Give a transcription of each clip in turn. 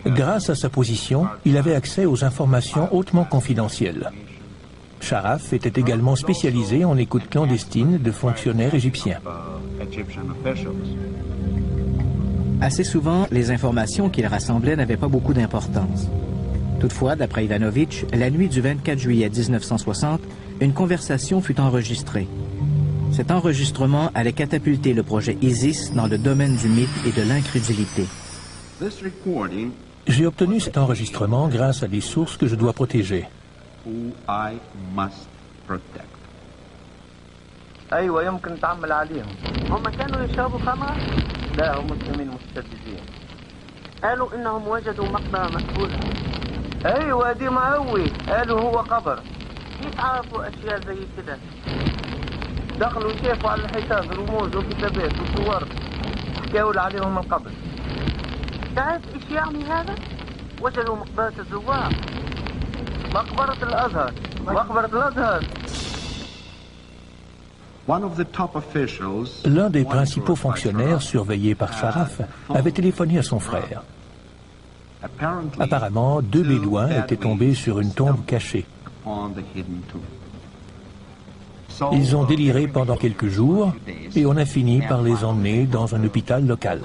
Grâce à sa position, il avait accès aux informations hautement confidentielles. Sharaf était également spécialisé en écoute clandestine de fonctionnaires égyptiens. Assez souvent, les informations qu'il rassemblait n'avaient pas beaucoup d'importance. Toutefois, d'après Ivanovitch, la nuit du 24 juillet 1960, une conversation fut enregistrée. Cet enregistrement allait catapulter le projet ISIS dans le domaine du mythe et de l'incrédulité. J'ai obtenu cet enregistrement grâce à des sources que je dois protéger. أيوة يمكن تعمل عليهم. هم كانوا يشربوا خمرة؟ لا هم مسلمين متشددين. قالوا إنهم وجدوا مقبرة مقبولة. أيوة دي مقوي، قالوا هو قبر. كيف عرفوا أشياء زي كده؟ دخلوا شافوا على الحيطان رموز وكتابات وصور حكاوا عليهم القبر. تعرف إيش يعني هذا؟ وجدوا مقبرة الزوار. مقبرة الأزهر. مقبرة الأزهر. L'un des principaux fonctionnaires surveillés par Sharaf avait téléphoné à son frère. Apparemment, 2 Bédouins étaient tombés sur une tombe cachée. Ils ont déliré pendant quelques jours et on a fini par les emmener dans un hôpital local.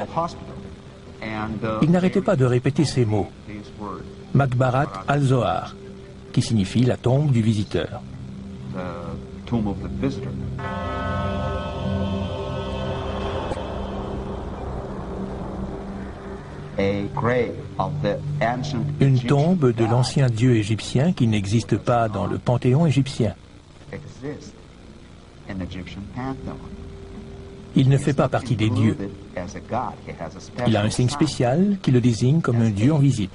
Ils n'arrêtaient pas de répéter ces mots. Makbarat al-Zohar, qui signifie la tombe du visiteur. Une tombe de l'ancien dieu égyptien qui n'existe pas dans le panthéon égyptien. Il ne fait pas partie des dieux. Il a un signe spécial qui le désigne comme un dieu en visite.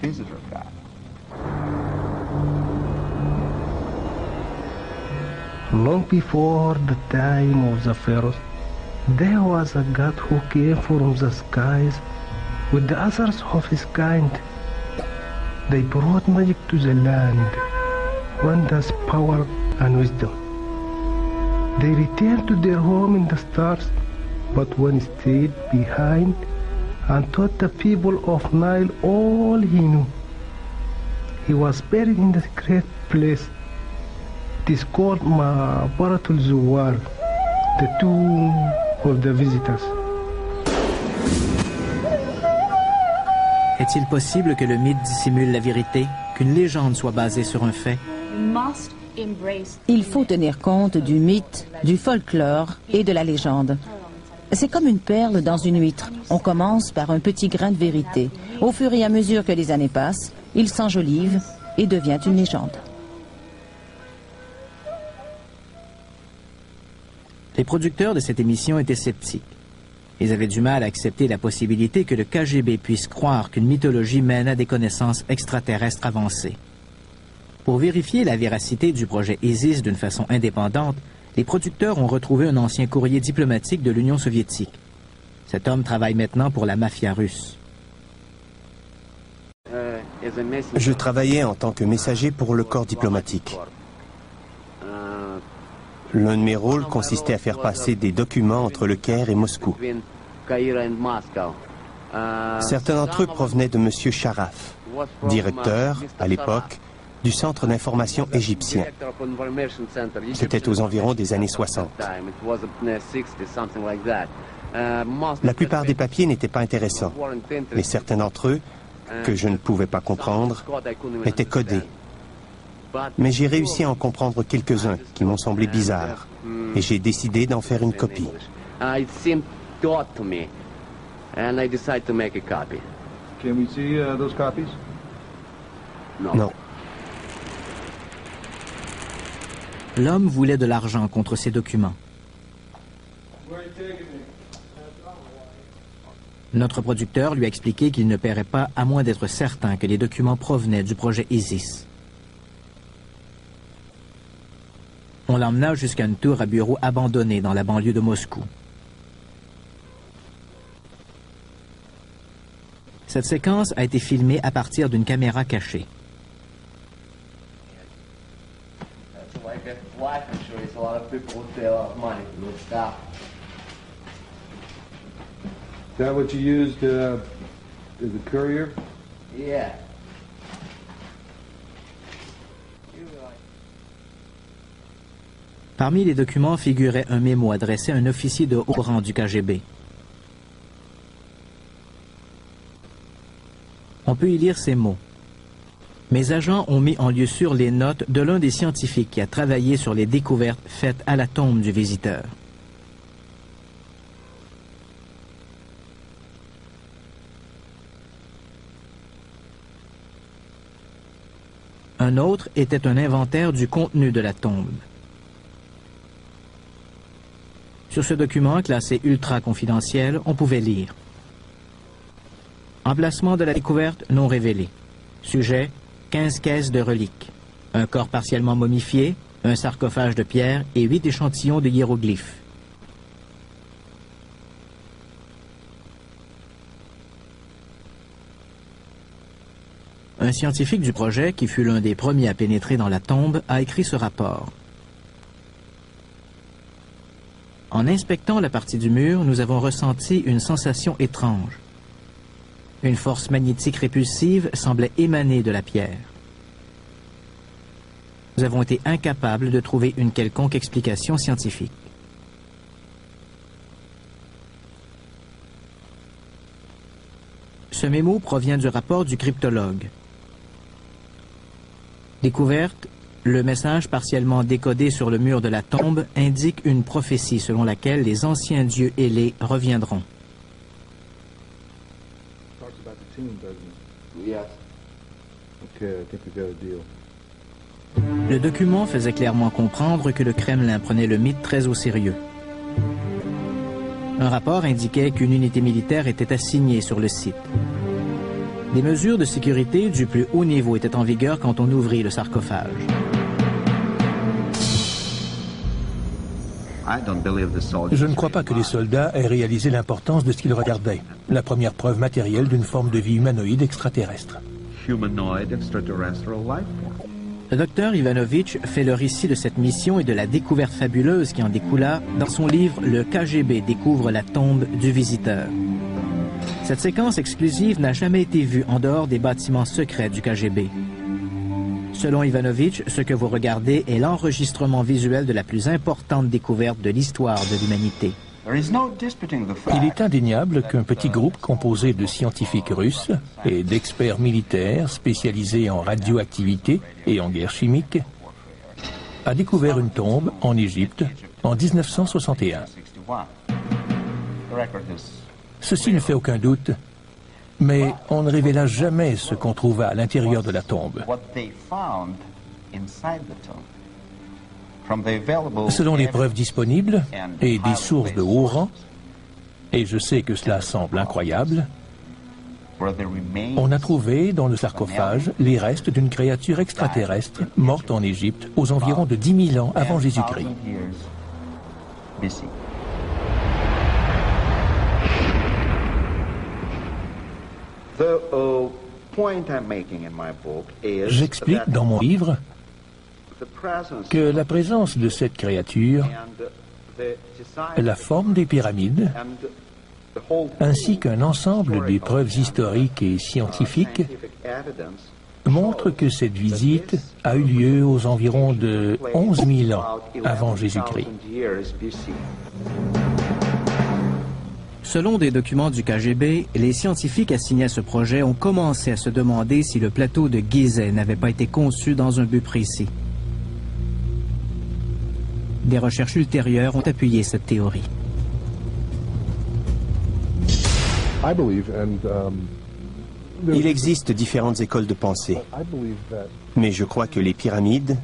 Long before the time of the pharaohs, there was a god who came from the skies with the others of his kind. They brought magic to the land, wonders, power, and wisdom. They returned to their home in the stars, but one stayed behind and taught the people of Nile all he knew. He was buried in the great place. It is called Ma'baratul Zuwar, the tomb of the visitors. Est-il possible que le mythe dissimule la vérité, qu'une légende soit basée sur un fait? Il faut tenir compte du mythe, du folklore et de la légende. C'est comme une perle dans une huître. On commence par un petit grain de vérité. Au fur et à mesure que les années passent, il s'enjolive et devient une légende. Les producteurs de cette émission étaient sceptiques. Ils avaient du mal à accepter la possibilité que le KGB puisse croire qu'une mythologie mène à des connaissances extraterrestres avancées. Pour vérifier la véracité du projet ISIS d'une façon indépendante, les producteurs ont retrouvé un ancien courrier diplomatique de l'Union soviétique. Cet homme travaille maintenant pour la mafia russe. Je travaillais en tant que messager pour le corps diplomatique. L'un de mes rôles consistait à faire passer des documents entre le Caire et Moscou. Certains d'entre eux provenaient de M. Sharaf, directeur, à l'époque, du Centre d'information égyptien. C'était aux environs des années 60. La plupart des papiers n'étaient pas intéressants, mais certains d'entre eux, que je ne pouvais pas comprendre, étaient codés. Mais j'ai réussi à en comprendre quelques-uns qui m'ont semblé bizarres, et j'ai décidé d'en faire une copie. Non. L'homme voulait de l'argent contre ces documents. Notre producteur lui a expliqué qu'il ne paierait pas à moins d'être certain que les documents provenaient du projet ISIS. On l'emmena jusqu'à une tour à bureau abandonnée dans la banlieue de Moscou. Cette séquence a été filmée à partir d'une caméra cachée. Is that what you used as a courier? Parmi les documents figurait un mémo adressé à un officier de haut rang du KGB. On peut y lire ces mots. Mes agents ont mis en lieu sûr les notes de l'un des scientifiques qui a travaillé sur les découvertes faites à la tombe du visiteur. Un autre était un inventaire du contenu de la tombe. Sur ce document classé ultra confidentiel, on pouvait lire: emplacement de la découverte non révélé. Sujet: 15 caisses de reliques. Un corps partiellement momifié, un sarcophage de pierre et 8 échantillons de hiéroglyphes. Un scientifique du projet, qui fut l'un des premiers à pénétrer dans la tombe, a écrit ce rapport. En inspectant la partie du mur, nous avons ressenti une sensation étrange. Une force magnétique répulsive semblait émaner de la pierre. Nous avons été incapables de trouver une quelconque explication scientifique. Ce mémo provient du rapport du cryptologue. Découverte: le message partiellement décodé sur le mur de la tombe indique une prophétie selon laquelle les anciens dieux ailés reviendront. Le document faisait clairement comprendre que le Kremlin prenait le mythe très au sérieux. Un rapport indiquait qu'une unité militaire était assignée sur le site. Des mesures de sécurité du plus haut niveau étaient en vigueur quand on ouvrit le sarcophage. Je ne crois pas que les soldats aient réalisé l'importance de ce qu'ils regardaient. La première preuve matérielle d'une forme de vie humanoïde extraterrestre. Le docteur Ivanovitch fait le récit de cette mission et de la découverte fabuleuse qui en découla dans son livre « Le KGB découvre la tombe du visiteur ». Cette séquence exclusive n'a jamais été vue en dehors des bâtiments secrets du KGB. Selon Ivanovitch, ce que vous regardez est l'enregistrement visuel de la plus importante découverte de l'histoire de l'humanité. Il est indéniable qu'un petit groupe composé de scientifiques russes et d'experts militaires spécialisés en radioactivité et en guerre chimique a découvert une tombe en Égypte en 1961. Ceci ne fait aucun doute, mais on ne révéla jamais ce qu'on trouva à l'intérieur de la tombe. Selon les preuves disponibles et des sources de haut rang, et je sais que cela semble incroyable, on a trouvé dans le sarcophage les restes d'une créature extraterrestre morte en Égypte aux environs de 10 000 ans avant Jésus-Christ. J'explique dans mon livre que la présence de cette créature, la forme des pyramides, ainsi qu'un ensemble des preuves historiques et scientifiques montrent que cette visite a eu lieu aux environs de 11 000 ans avant Jésus-Christ. Selon des documents du KGB, les scientifiques assignés à ce projet ont commencé à se demander si le plateau de Gizeh n'avait pas été conçu dans un but précis. Des recherches ultérieures ont appuyé cette théorie. Il existe différentes écoles de pensée, mais je crois que les pyramides,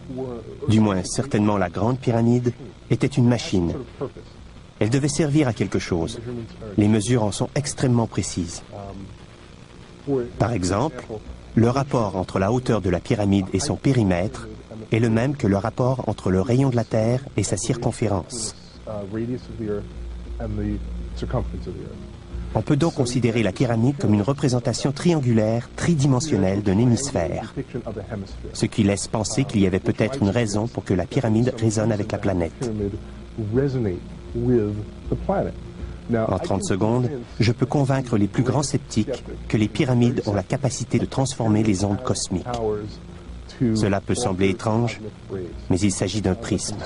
du moins certainement la Grande Pyramide, étaient une machine. Elle devait servir à quelque chose. Les mesures en sont extrêmement précises. Par exemple, le rapport entre la hauteur de la pyramide et son périmètre est le même que le rapport entre le rayon de la Terre et sa circonférence. On peut donc considérer la pyramide comme une représentation triangulaire, tridimensionnelle d'un hémisphère, ce qui laisse penser qu'il y avait peut-être une raison pour que la pyramide résonne avec la planète. En 30 secondes, je peux convaincre les plus grands sceptiques que les pyramides ont la capacité de transformer les ondes cosmiques. Cela peut sembler étrange, mais il s'agit d'un prisme.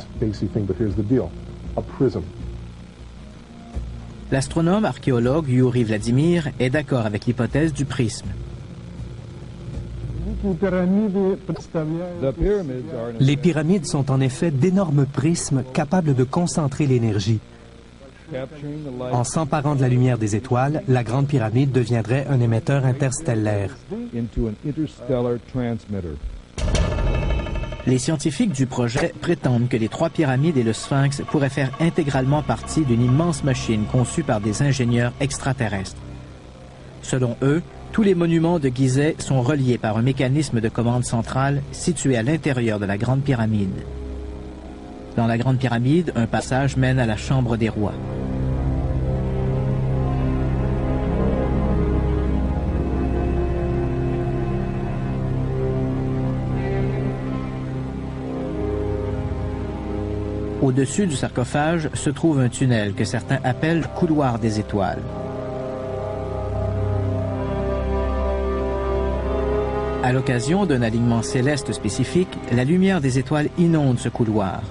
L'astronome archéologue Yuri Vladimir est d'accord avec l'hypothèse du prisme. Les pyramides sont en effet d'énormes prismes capables de concentrer l'énergie. En s'emparant de la lumière des étoiles, la Grande Pyramide deviendrait un émetteur interstellaire. Les scientifiques du projet prétendent que les trois pyramides et le Sphinx pourraient faire intégralement partie d'une immense machine conçue par des ingénieurs extraterrestres. Selon eux, tous les monuments de Gizeh sont reliés par un mécanisme de commande centrale situé à l'intérieur de la Grande Pyramide. Dans la Grande Pyramide, un passage mène à la Chambre des rois. Au-dessus du sarcophage se trouve un tunnel que certains appellent « couloir des étoiles ». À l'occasion d'un alignement céleste spécifique, la lumière des étoiles inonde ce couloir.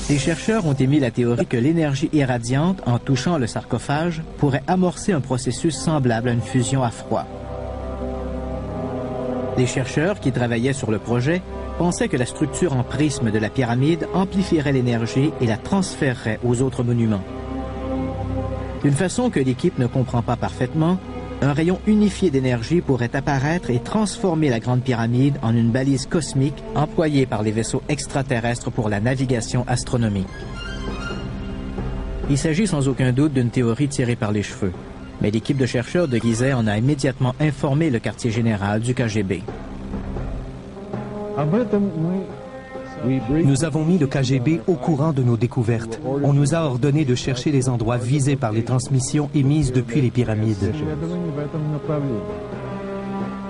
Les chercheurs ont émis la théorie que l'énergie irradiante, en touchant le sarcophage, pourrait amorcer un processus semblable à une fusion à froid. Les chercheurs qui travaillaient sur le projet pensaient que la structure en prisme de la pyramide amplifierait l'énergie et la transférerait aux autres monuments. D'une façon que l'équipe ne comprend pas parfaitement, un rayon unifié d'énergie pourrait apparaître et transformer la Grande Pyramide en une balise cosmique employée par les vaisseaux extraterrestres pour la navigation astronomique. Il s'agit sans aucun doute d'une théorie tirée par les cheveux, mais l'équipe de chercheurs de Gizeh en a immédiatement informé le quartier général du KGB. Nous avons mis le KGB au courant de nos découvertes. On nous a ordonné de chercher les endroits visés par les transmissions émises depuis les pyramides.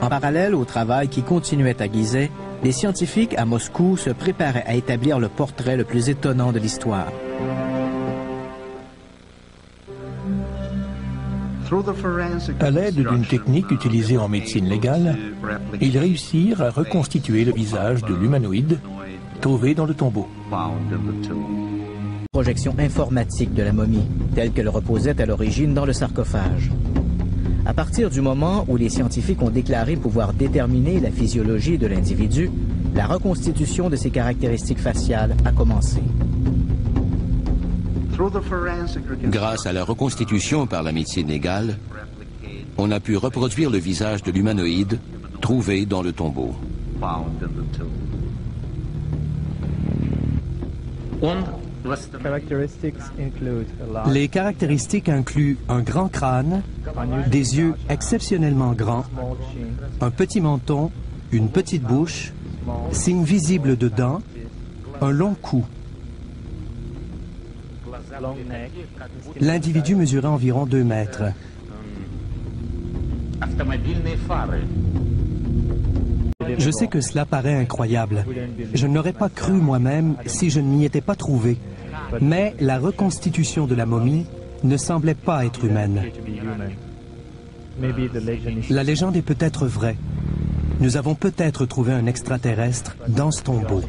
En parallèle au travail qui continuait à Gizeh, les scientifiques à Moscou se préparaient à établir le portrait le plus étonnant de l'histoire. À l'aide d'une technique utilisée en médecine légale, ils réussirent à reconstituer le visage de l'humanoïde trouvé dans le tombeau. Projection informatique de la momie, telle qu'elle reposait à l'origine dans le sarcophage. À partir du moment où les scientifiques ont déclaré pouvoir déterminer la physiologie de l'individu, la reconstitution de ses caractéristiques faciales a commencé. Grâce à la reconstitution par la médecine légale, on a pu reproduire le visage de l'humanoïde trouvé dans le tombeau. Les caractéristiques incluent un grand crâne, des yeux exceptionnellement grands, un petit menton, une petite bouche, signes visibles de dents, un long cou. L'individu mesurait environ 2 mètres. Je sais que cela paraît incroyable. Je ne l'aurais pas cru moi-même si je ne m'y étais pas trouvé. Mais la reconstitution de la momie ne semblait pas être humaine. La légende est peut-être vraie. Nous avons peut-être trouvé un extraterrestre dans ce tombeau.